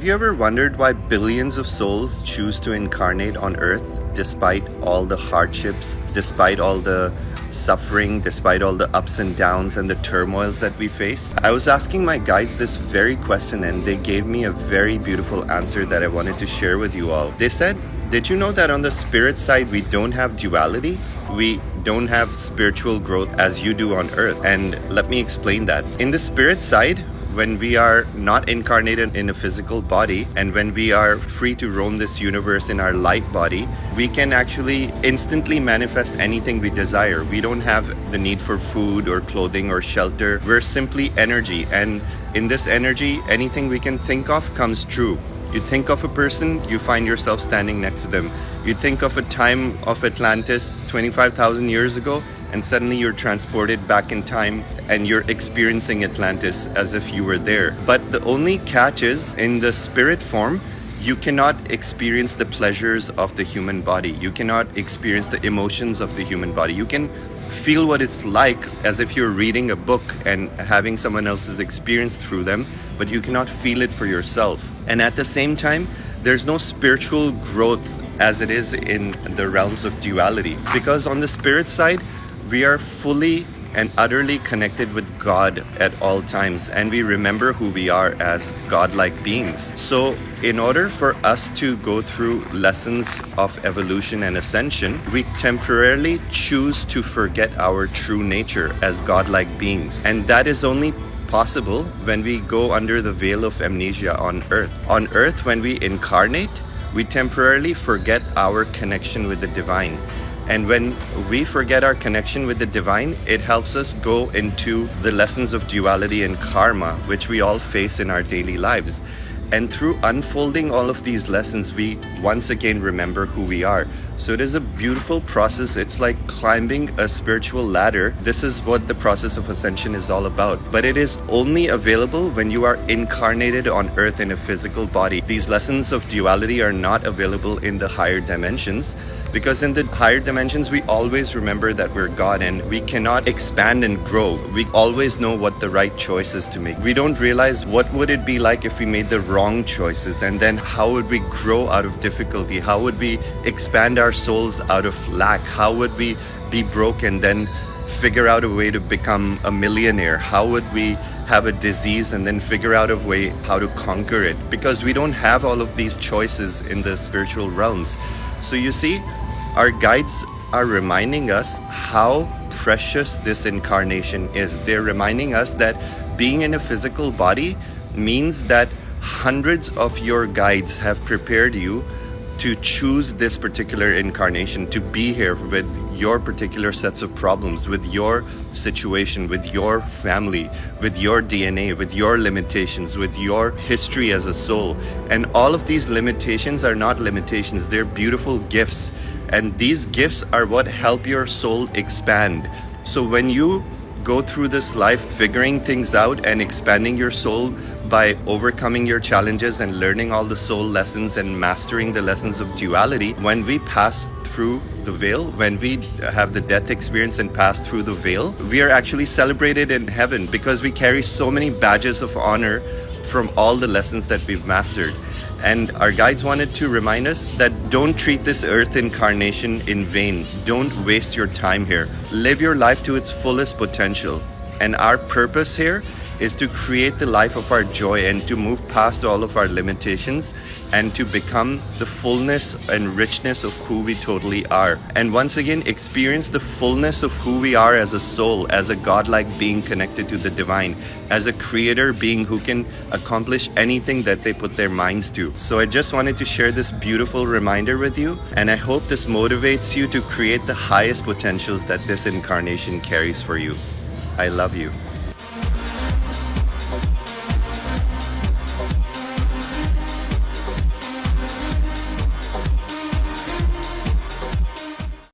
you ever wondered why billions of souls choose to incarnate on Earth despite all the hardships, despite all the suffering, despite all the ups and downs and the turmoils that we face? I was asking my guides this very question and they gave me a very beautiful answer that I wanted to share with you all. They said, did you know that on the spirit side we don't have duality? We don't have spiritual growth as you do on Earth. And let me explain that. In the spirit side, when we are not incarnated in a physical body and when we are free to roam this universe in our light body, we can actually instantly manifest anything we desire. We don't have the need for food or clothing or shelter. We're simply energy, and in this energy, anything we can think of comes true. You think of a person, you find yourself standing next to them. You think of a time of Atlantis 25,000 years ago, and suddenly you're transported back in time and you're experiencing Atlantis as if you were there. But the only catch is, in the spirit form, you cannot experience the pleasures of the human body. You cannot experience the emotions of the human body. You can feel what it's like as if you're reading a book and having someone else's experience through them, but you cannot feel it for yourself. And at the same time, there's no spiritual growth as it is in the realms of duality. Because on the spirit side, we are fully and utterly connected with God at all times, and we remember who we are as godlike beings. So in order for us to go through lessons of evolution and ascension, we temporarily choose to forget our true nature as godlike beings. And that is only possible when we go under the veil of amnesia on Earth. On Earth, when we incarnate, we temporarily forget our connection with the divine. And when we forget our connection with the divine, it helps us go into the lessons of duality and karma, which we all face in our daily lives. And through unfolding all of these lessons, we once again remember who we are. So it is a beautiful process. It's like climbing a spiritual ladder. This is what the process of ascension is all about. But it is only available when you are incarnated on Earth in a physical body. These lessons of duality are not available in the higher dimensions, because in the higher dimensions, we always remember that we're God and we cannot expand and grow. We always know what the right choice is to make. We don't realize what would it be like if we made the wrong choices, and then how would we grow out of difficulty? How would we expand our souls out of lack? How would we be broke and then figure out a way to become a millionaire? How would we have a disease and then figure out a way how to conquer it? Because we don't have all of these choices in the spiritual realms. So you see, our guides are reminding us how precious this incarnation is. They're reminding us that being in a physical body means that hundreds of your guides have prepared you to choose this particular incarnation, to be here with your particular sets of problems, with your situation, with your family, with your DNA, with your limitations, with your history as a soul. And all of these limitations are not limitations, they're beautiful gifts. And these gifts are what help your soul expand. So when you go through this life figuring things out and expanding your soul by overcoming your challenges and learning all the soul lessons and mastering the lessons of duality, when we pass through the veil, when we have the death experience and pass through the veil, we are actually celebrated in heaven because we carry so many badges of honor from all the lessons that we've mastered. And our guides wanted to remind us that don't treat this earth incarnation in vain. Don't waste your time here. Live your life to its fullest potential. And our purpose here is to create the life of our joy and to move past all of our limitations and to become the fullness and richness of who we totally are. And once again, experience the fullness of who we are as a soul, as a godlike being connected to the divine, as a creator being who can accomplish anything that they put their minds to. So I just wanted to share this beautiful reminder with you, and I hope this motivates you to create the highest potentials that this incarnation carries for you. I love you.